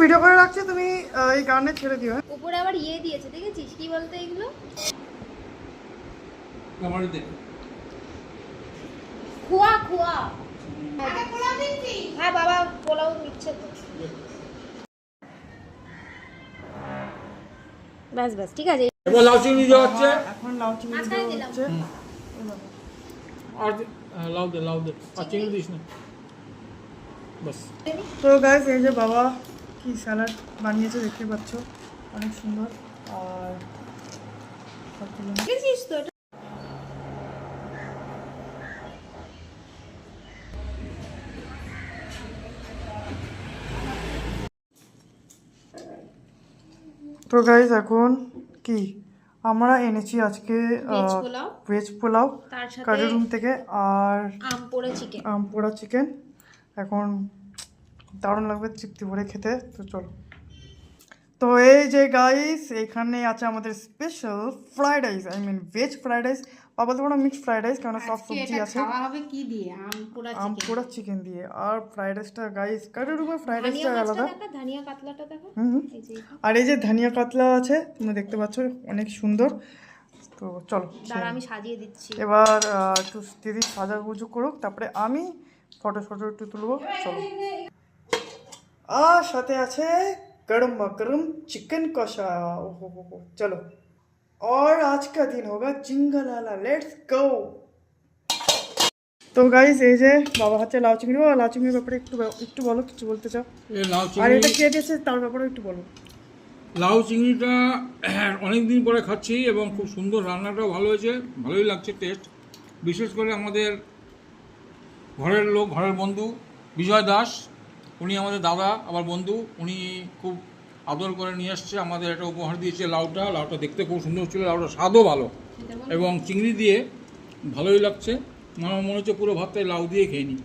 Video করে রাখছি, তুমি এই গানে ছেড়ে দিও। উপরে আবার ইয়ে দিয়েছে, দেখেছিস কি বলতে এগুলো? খোয়া খোয়া। হ্যাঁ বাবা পোলাও দিচ্ছে তো। ব্যাস ব্যাস ঠিক আছে। এবার লাউ চিংড়ি দেওয়া হচ্ছে। এখন লাউ চিংড়ি দেওয়া হচ্ছে। আর লাউ দে আর চিংড়ি দিস না বাস। তো গাইস এই যে বাবা কি স্যালাড বানিয়েছে দেখতে পাচ্ছ, অনেক সুন্দর। আর দেখেছিস তো এটা? তো গাইস এখন কি আমরা এনেছি আজকে ভেজ পোলাও কারি রুম থেকে, আর আম পোড়া চিকেন। এখন দারুণ লাগবে তৃপ্তি ভরে খেতে। তো চলো, তো এই যে গাইস এখানে আছে আমাদের special fried rice, I mean veg fried rice, বা বলতে পারো মিক্সড ফ্রাইড রাইস, কারণ সব সবজি আছে। খাওয়া হবে কি দিয়ে? আম পোড়া চিকেন দিয়ে। আর ফ্রাইড রাইসটা গাইস কারি রুমের ফ্রাইড রাইসটা আলাদা। ধনিয়া পাতলাটা দেখো। আর এই যে ধনিয়া কাতলা আছে তুমি দেখতে পাচ্ছ, অনেক সুন্দর। তো চলো আমি সাজিয়ে দিচ্ছি এবার, একটু দিদি সাজাগুজু করুক, তারপরে আমি ফটো একটু তুলবো। চলো। আর সাথে আছে গরম গরম চিকেন কষা। ওহো, চলো। और आज का दिन होगा जिंगलाला, लेट्स गो। তো গাইস এই যে বাবা হচ্ছে লাউ চিংড়ি। লাউ চিংড়ির ব্যাপারে একটু বলো, কিছু বলতে চাও? আর এটা কে দিয়েছে তার ব্যাপারে একটু বলো। লাউ চিংড়িটা অনেক দিন পরে খাচ্ছি এবং খুব সুন্দর, রান্নাটাও ভালো হয়েছে, ভালোই লাগছে টেস্ট। বিশেষ করে আমাদের ঘরের লোক, ঘরের বন্ধু বিজয় দাস, উনি আমাদের দাদা আবার বন্ধু, উনি খুব আদর করে নিয়ে এসছে, আমাদের একটা উপহার দিয়েছে লাউটা দেখতে খুব সুন্দর ছিল, লাউটা স্বাদও ভালো এবং চিংড়ি দিয়ে ভালোই লাগছে। আমার মনে হচ্ছে পুরো ভাতটাই লাউ দিয়ে খেয়ে নিই।